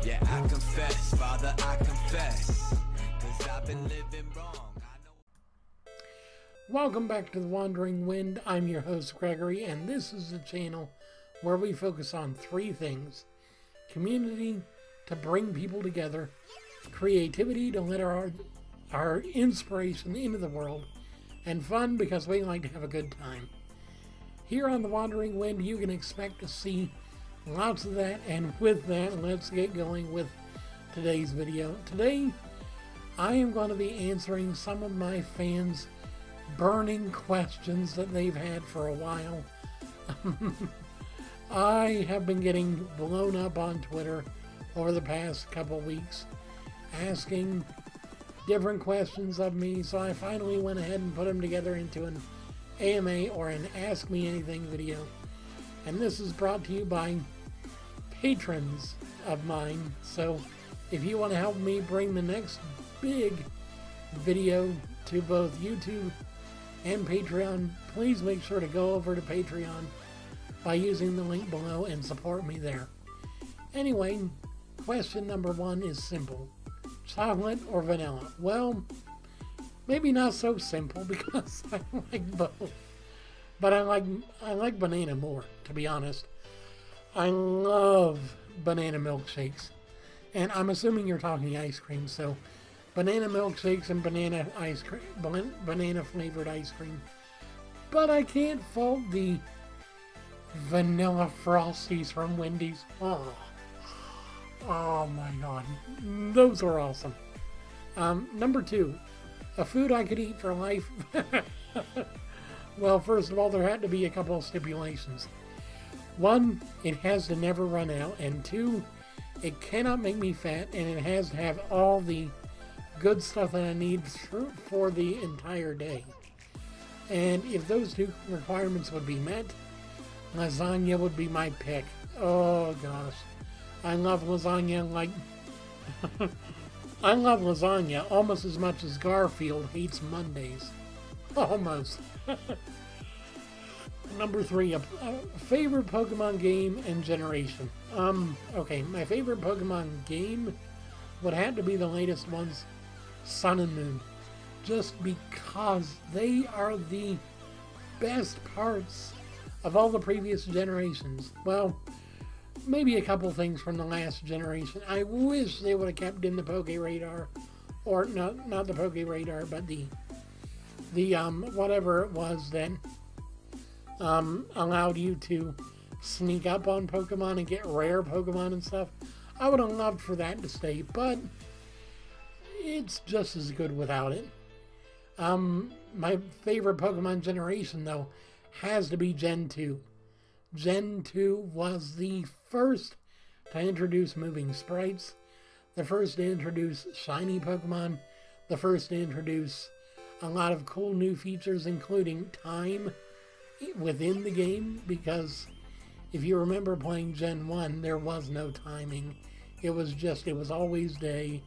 Yeah, I confess, Father, I confess, 'cause I've been living wrong. Welcome back to The Wandering Wind. I'm your host, Gregory, and this is the channel where we focus on three things: community, to bring people together; creativity, to let our inspiration into the world; and fun, because we like to have a good time. Here on The Wandering Wind, you can expect to see lots of that, and with that, let's get going with today's video. Today, I am going to be answering some of my fans' burning questions that they've had for a while. I have been getting blown up on Twitter over the past couple weeks, asking different questions of me, so I finally went ahead and put them together into an AMA, or an Ask Me Anything video. And this is brought to you by patrons of mine. So if you want to help me bring the next big video to both YouTube and Patreon, please make sure to go over to Patreon by using the link below and support me there. Anyway, question number one is simple: chocolate or vanilla? Well, maybe not so simple, because I like both. But I like banana more, to be honest. I love banana milkshakes. And I'm assuming you're talking ice cream, so banana milkshakes and banana ice cream, banana flavored ice cream. But I can't fault the vanilla Frosties from Wendy's. Oh my god, those are awesome. Number two, a food I could eat for life. Well, first of all, there had to be a couple of stipulations. One, it has to never run out, and two, it cannot make me fat, and it has to have all the good stuff that I need for the entire day. And if those two requirements would be met, lasagna would be my pick. Oh gosh, I love lasagna like I love lasagna almost as much as Garfield hates Mondays. Almost. Number three, a favorite Pokemon game and generation. Okay, my favorite Pokemon game would have to be the latest ones, Sun and Moon. Just because they are the best parts of all the previous generations. Well, maybe a couple things from the last generation. I wish they would have kept in the Poke Radar, or not the Poke Radar, but the whatever it was that allowed you to sneak up on Pokemon and get rare Pokemon and stuff. I would have loved for that to stay, but it's just as good without it. My favorite Pokemon generation, though, has to be Gen 2. Gen 2 was the first to introduce moving sprites, the first to introduce shiny Pokemon, the first to introduce a lot of cool new features, including time within the game, because if you remember playing Gen 1, there was no timing. It was always day,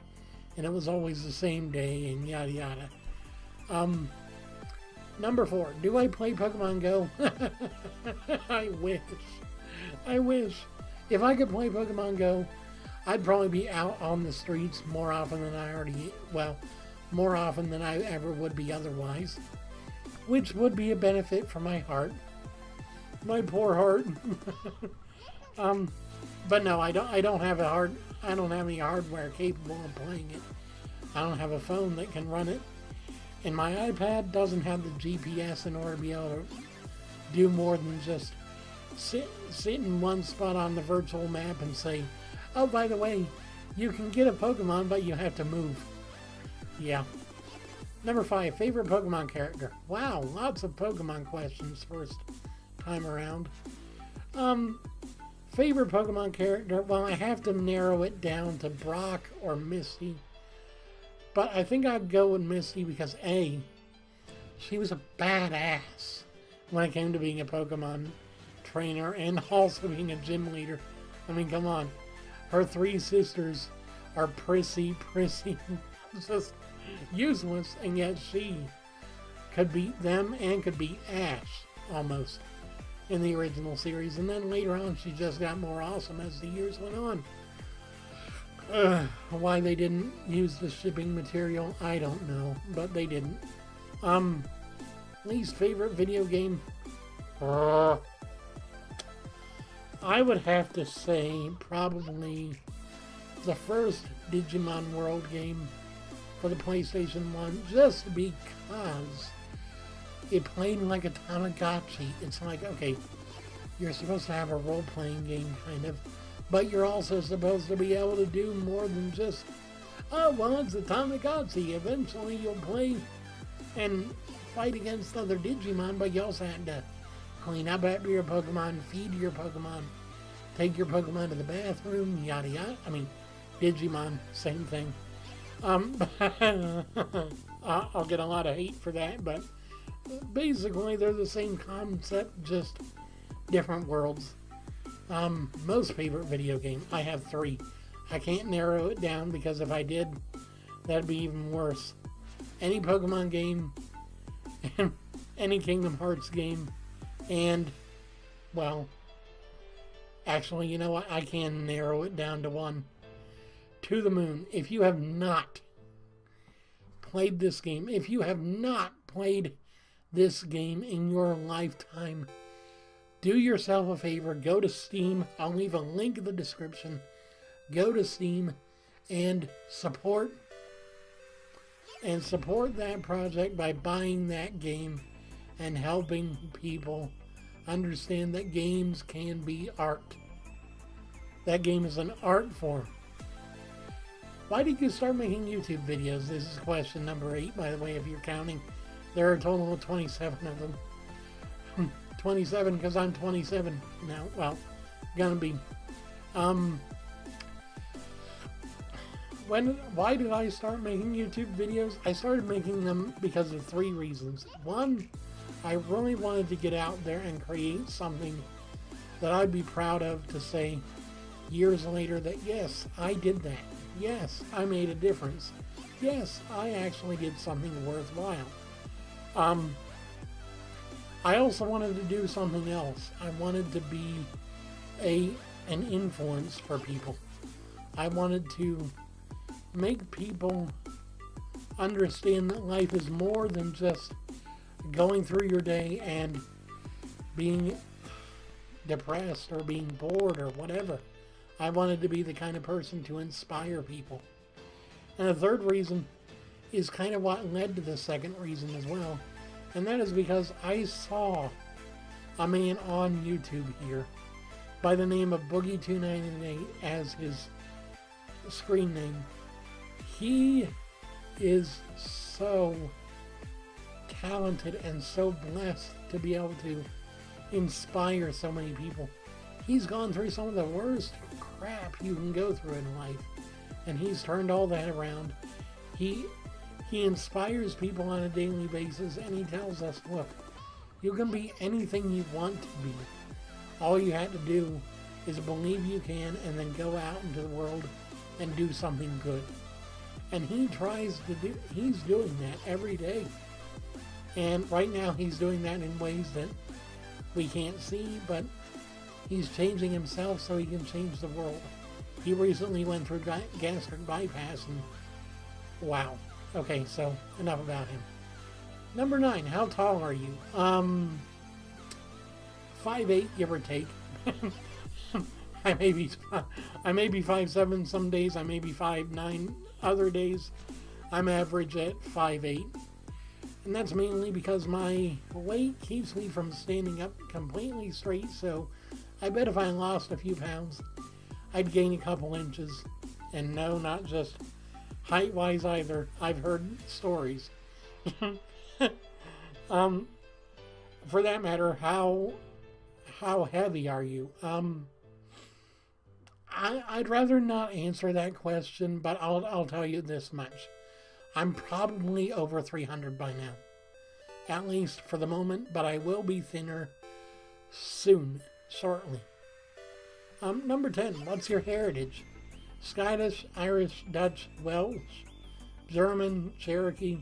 and it was always the same day, and yada yada. Number four, do I play Pokemon Go? I wish. If I could play Pokemon Go, I'd probably be out on the streets more often than more often than I ever would be otherwise, which would be a benefit for my heart. My poor heart. But no, I don't have any hardware capable of playing it. I don't have a phone that can run it, and my iPad doesn't have the GPS in order to be able to do more than just sit in one spot on the virtual map and say, oh, by the way, you can get a Pokemon, but you have to move. Yeah. Number five, favorite Pokemon character. Wow, lots of Pokemon questions first time around. Favorite Pokemon character, well, I have to narrow it down to Brock or Misty. But I think I'd go with Misty because A, she was a badass when it came to being a Pokemon trainer and also being a gym leader. I mean, come on. Her three sisters are prissy, just useless, and yet she could beat them and could beat Ash, almost, in the original series. And then later on, she just got more awesome as the years went on. Why they didn't use the shipping material, I don't know, but they didn't. Least favorite video game? I would have to say probably the first Digimon World game for the PlayStation 1, just because it played like a Tamagotchi. It's like, okay, you're supposed to have a role-playing game, kind of, but you're also supposed to be able to do more than just, oh, well, it's a Tamagotchi. Eventually you'll play and fight against other Digimon, but you also have to clean up after your Pokemon, feed your Pokemon, take your Pokemon to the bathroom, yada yada. I mean, Digimon, same thing. I'll get a lot of hate for that, but basically they're the same concept, just different worlds. Most favorite video game, I have 3. I can't narrow it down because if I did, that'd be even worse. Any Pokemon game, any Kingdom Hearts game, and, well, actually, you know what? I can narrow it down to 1. To the Moon. If you have not played this game, if you have not played this game in your lifetime, do yourself a favor, go to Steam. I'll leave a link in the description. Go to Steam and support that project by buying that game and helping people understand that games can be art. That game is an art form. Why did you start making YouTube videos? This is question number 8, by the way, if you're counting. There are a total of 27 of them. 27 because I'm 27 now. Well, gonna be. Why did I start making YouTube videos? I started making them because of 3 reasons. 1, I really wanted to get out there and create something that I'd be proud of to say years later that, yes, I did that. Yes, I made a difference. Yes, I actually did something worthwhile. I also wanted to do something else. I wanted to be an influence for people. I wanted to make people understand that life is more than just going through your day and being depressed or being bored or whatever. I wanted to be the kind of person to inspire people. And the third reason is kind of what led to the second reason as well. And that is because I saw a man on YouTube here by the name of Boogie298 as his screen name. He is so talented and so blessed to be able to inspire so many people. He's gone through some of the worst crap you can go through in life, and he's turned all that around. He inspires people on a daily basis, and he tells us, look, you can be anything you want to be. All you have to do is believe you can, and then go out into the world and do something good. And he's doing that every day. And right now he's doing that in ways that we can't see, but he's changing himself so he can change the world. He recently went through gastric bypass, and wow. Okay, so enough about him. Number 9, how tall are you? 5'8", give or take. I may be 5'7" some days. I may be 5'9" other days. I'm average at 5'8". And that's mainly because my weight keeps me from standing up completely straight, so I bet if I lost a few pounds, I'd gain a couple inches. And no, not just height-wise either. I've heard stories. For that matter, how heavy are you? I'd rather not answer that question, but I'll tell you this much. I'm probably over 300 by now. At least for the moment, but I will be thinner soon, shortly. Number 10, what's your heritage? Scottish, Irish, Dutch, Welsh, German, Cherokee,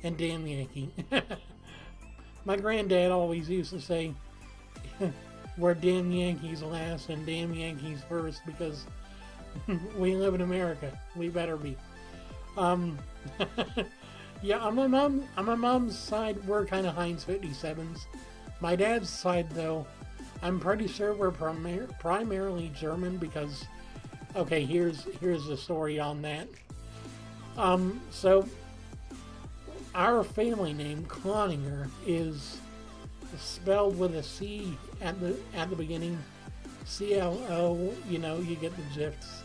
and damn Yankee. My granddad always used to say, we're damn Yankees last and damn Yankees first, because We live in America. We better be. Um, yeah, on my mom's side, we're kind of Heinz 57s. My dad's side, though, I'm pretty sure we're primarily German because, okay, here's the story on that. So our family name, Cloninger, is spelled with a C at the beginning. CLO, you know, you get the gifs.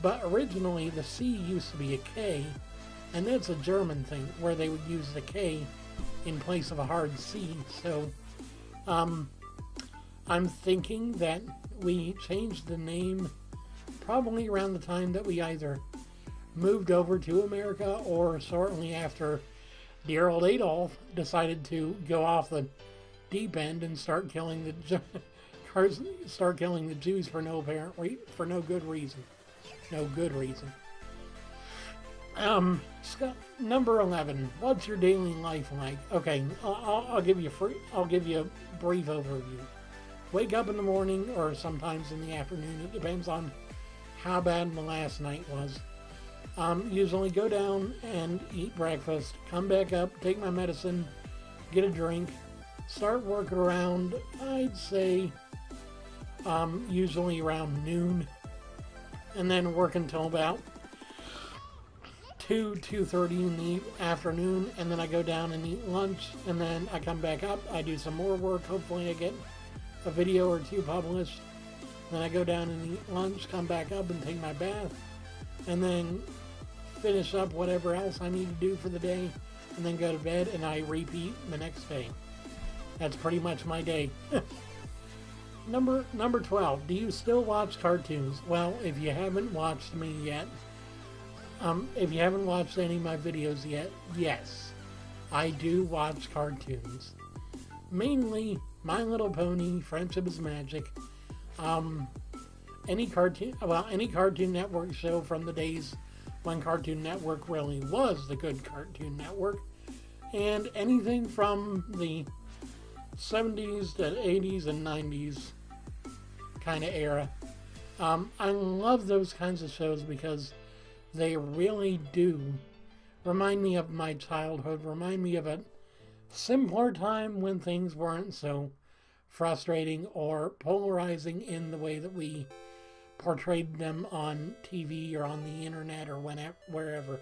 But originally the C used to be a K, and that's a German thing where they would use the K in place of a hard C. So I'm thinking that we changed the name probably around the time that we either moved over to America or shortly after dear old Adolf decided to go off the deep end and start killing the Jews for no good reason. No good reason. Scott, number 11. What's your daily life like? Okay, I'll give you a brief overview. Wake up in the morning or sometimes in the afternoon. It depends on how bad the last night was. Usually go down and eat breakfast, come back up, take my medicine, get a drink, start working around, I'd say, usually around noon, and then work until about 2:30 in the afternoon, and then I go down and eat lunch, and then I come back up, I do some more work, hopefully I get a video or two published, then I go down and eat lunch, come back up and take my bath, and then finish up whatever else I need to do for the day, and then go to bed, and I repeat the next day. That's pretty much my day. Number 12. Do you still watch cartoons? Well, if you haven't watched me yet, if you haven't watched any of my videos yet, yes, I do watch cartoons. Mainly My Little Pony, Friendship is Magic, any Cartoon Network show from the days when Cartoon Network really was the good Cartoon Network, and anything from the 70s to 80s and 90s kind of era. I love those kinds of shows because they really do remind me of my childhood, remind me of a simpler time when things weren't so frustrating or polarizing in the way that we portrayed them on TV or on the internet or wherever.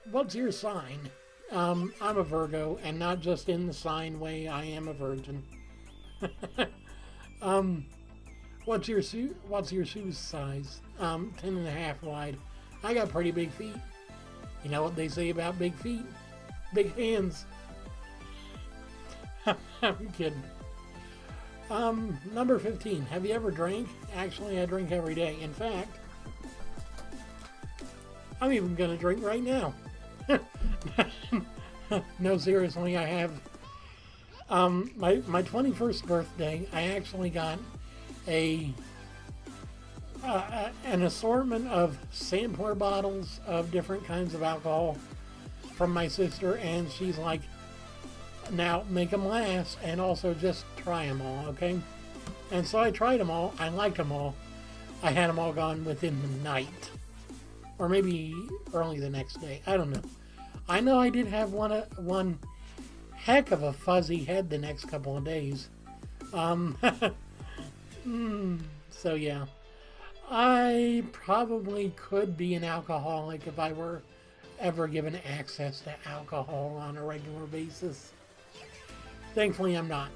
What's your sign? I'm a Virgo, and not just in the sign way, I am a virgin. What's your shoe size? 10.5 wide. I got pretty big feet. You know what they say about big feet? Big hands. I'm kidding. Number 15. Have you ever drank? Actually, I drink every day. In fact, I'm even gonna drink right now. No, seriously, I have. My 21st birthday, I actually got an assortment of sampler bottles of different kinds of alcohol from my sister, and she's like, now make them last and also just try them all, okay? And so I tried them all. I liked them all. I had them all gone within the night, or maybe early the next day. I don't know. I know I did have one heck of a fuzzy head the next couple of days. So yeah, I probably could be an alcoholic if I were ever given access to alcohol on a regular basis. Thankfully, I'm not.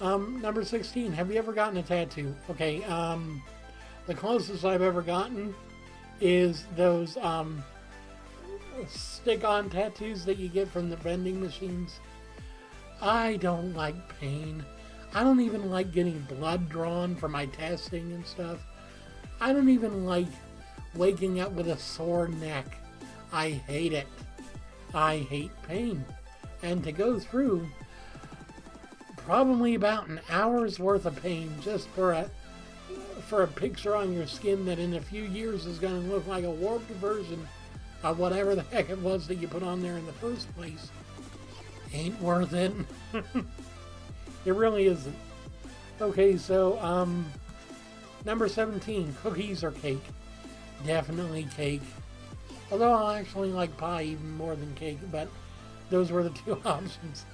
Number 16, have you ever gotten a tattoo? Okay, the closest I've ever gotten is those stick-on tattoos that you get from the vending machines. I don't like pain. I don't even like getting blood drawn for my testing and stuff. I don't even like waking up with a sore neck. I hate it. I hate pain. And to go through probably about an hour's worth of pain just for a picture on your skin that in a few years is going to look like a warped version of whatever the heck it was that you put on there in the first place, ain't worth it. It really isn't. Okay, so Number 17, cookies or cake? Definitely cake. Although I actually like pie even more than cake, but those were the two options.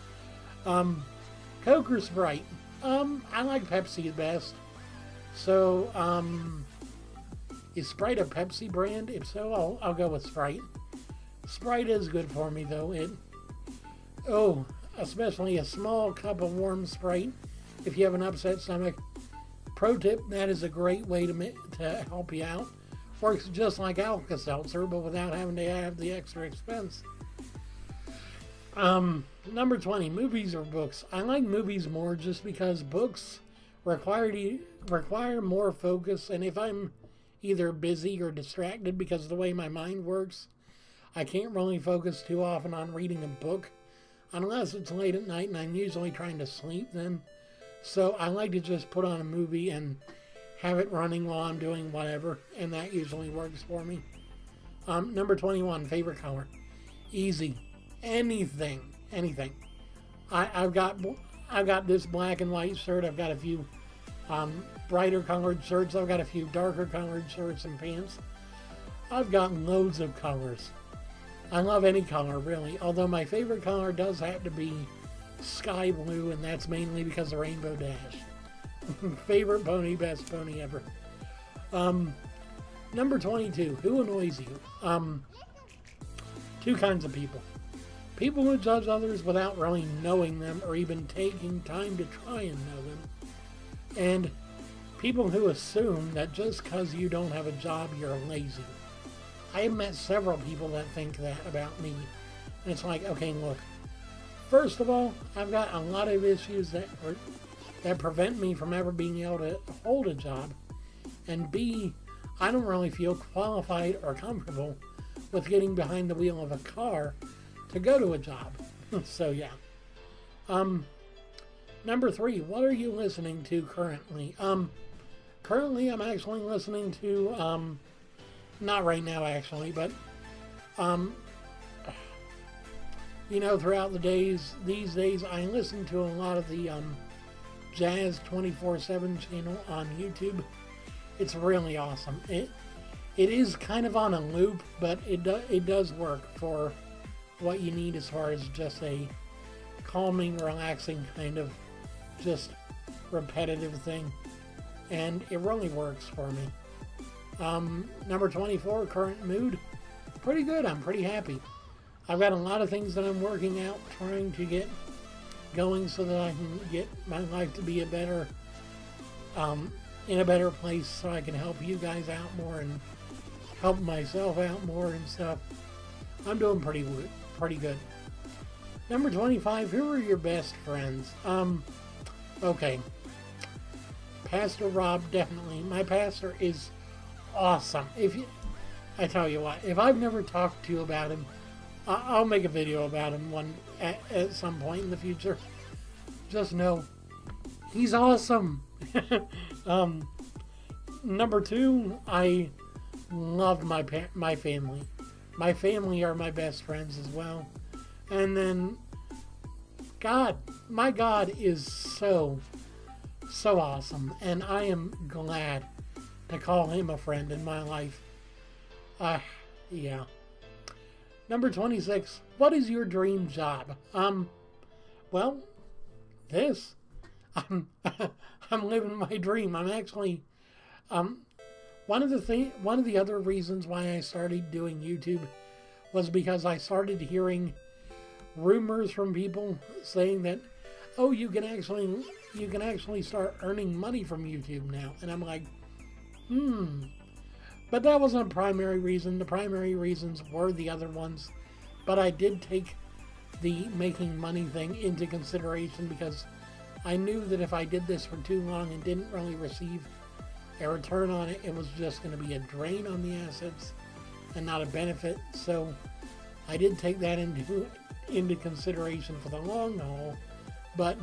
Coke or Sprite? I like Pepsi the best. So, is Sprite a Pepsi brand? If so, I'll go with Sprite. Sprite is good for me though. Especially a small cup of warm Sprite if you have an upset stomach. Pro tip, that is a great way to help you out. Works just like Alka-Seltzer, but without having to have the extra expense. Number 20, movies or books? I like movies more just because books require more focus, and if I'm either busy or distracted because of the way my mind works, I can't really focus too often on reading a book unless it's late at night and I'm usually trying to sleep then. So I like to just put on a movie and have it running while I'm doing whatever, and that usually works for me. Number 21, favorite color? Easy. Anything. I've got this black and white shirt. I've got a few brighter colored shirts. I've got a few darker colored shirts and pants. I've got loads of colors. I love any color, really. Although my favorite color does have to be sky blue, and that's mainly because of Rainbow Dash. Favorite pony, best pony ever. Number 22, who annoys you? Two kinds of people. People who judge others without really knowing them or even taking time to try and know them. And people who assume that just because you don't have a job, you're lazy. I have met several people that think that about me. And it's like, okay, look. First of all, I've got a lot of issues that prevent me from ever being able to hold a job. And B, I don't really feel qualified or comfortable with getting behind the wheel of a car to go to a job. So yeah. Number 3, what are you listening to currently? Currently I'm actually listening to, not right now actually, but, you know, throughout these days, I listen to a lot of the, Jazz 24/7 channel on YouTube. It's really awesome. It is kind of on a loop, but it does work for what you need as far as just a calming, relaxing kind of just repetitive thing, and it really works for me. Number 24, current mood, pretty good. I'm pretty happy. I've got a lot of things that I'm working out, trying to get going so that I can get my life to be a better, in a better place, so I can help you guys out more and help myself out more and stuff. I'm doing pretty good. Number 25, who are your best friends? Okay. Pastor Rob, definitely. My pastor is awesome. I tell you what, if I've never talked to you about him, I'll make a video about him at some point in the future. Just know, he's awesome. Number 2, I love my family. My family are my best friends as well. And then, God, my God is so awesome. And I am glad to call him a friend in my life. Yeah. Number 26, what is your dream job? Well, this. I'm living my dream. I'm actually, one of the other reasons why I started doing YouTube was because I started hearing rumors from people saying that, oh, you can actually start earning money from YouTube now. And I'm like, But that wasn't a primary reason. The primary reasons were the other ones. But I did take the making money thing into consideration because I knew that if I did this for too long and didn't really receive a return on it, it was just going to be a drain on the assets and not a benefit. So I did take that into consideration for the long haul. But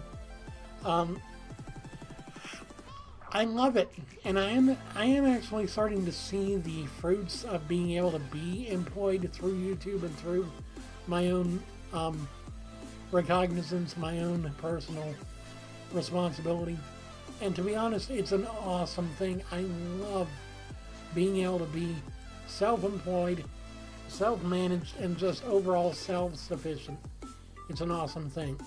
I love it, and I am actually starting to see the fruits of being able to be employed through YouTube and through my own recognizance, my own personal responsibility. And to be honest, it's an awesome thing. I love being able to be self-employed, self-managed, and just overall self-sufficient. It's an awesome thing.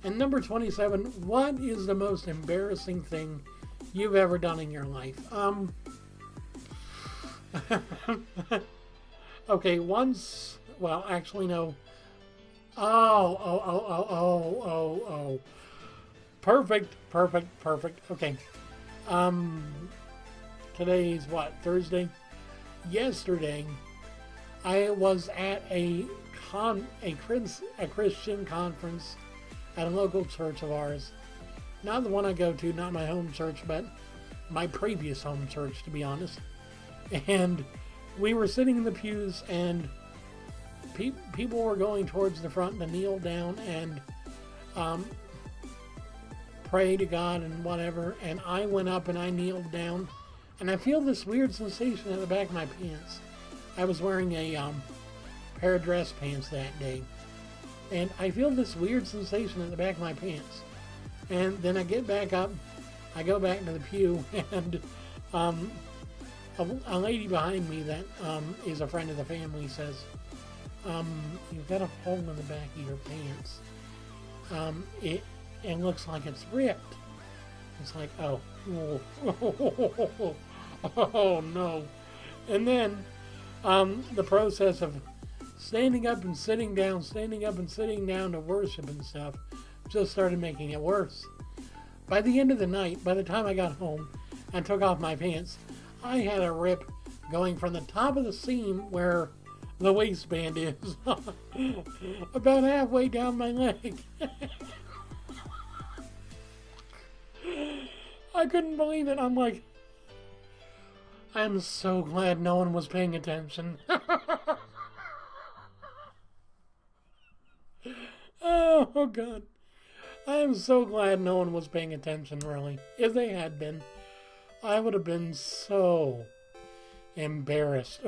And number 27, what is the most embarrassing thing you've ever done in your life? Okay, once, well, actually, no. Oh. Perfect. Okay. Today's what, Thursday? Yesterday, I was at a Christian conference at a local church of ours. Not the one I go to, not my home church, but my previous home church, to be honest. And we were sitting in the pews, and people were going towards the front to kneel down and pray to God and whatever. And I went up and I kneeled down, and I feel this weird sensation in the back of my pants. I was wearing a pair of dress pants that day, and I feel this weird sensation in the back of my pants. And then I get back up, I go back to the pew, and a lady behind me that is a friend of the family says, you've got a hole in the back of your pants. It looks like it's ripped. It's like, oh no. And then the process of standing up and sitting down to worship and stuff just started making it worse. By the end of the night, by the time I got home and took off my pants, I had a rip going from the top of the seam where the waistband is about halfway down my leg. I couldn't believe it. I'm like, I'm so glad no one was paying attention. Oh, God. I am so glad no one was paying attention, really. If they had been, I would have been so embarrassed.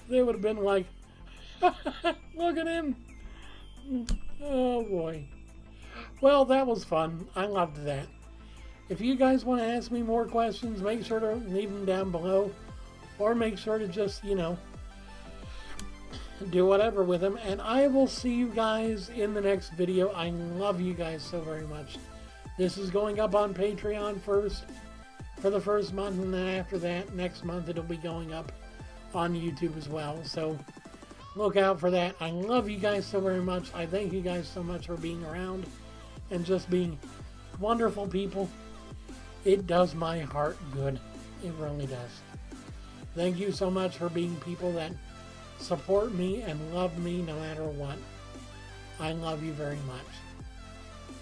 They would have been like, look at him. Oh, boy. Well, that was fun. I loved that. If you guys want to ask me more questions, make sure to leave them down below. Or make sure to just, do whatever with them. And I will see you guys in the next video. I love you guys so very much. This is going up on Patreon first for the first month, and then after that, next month, it'll be going up on YouTube as well. So look out for that. I love you guys so very much. I thank you guys so much for being around and just being wonderful people. It does my heart good. It really does. Thank you so much for being people that support me and love me no matter what. I love you very much.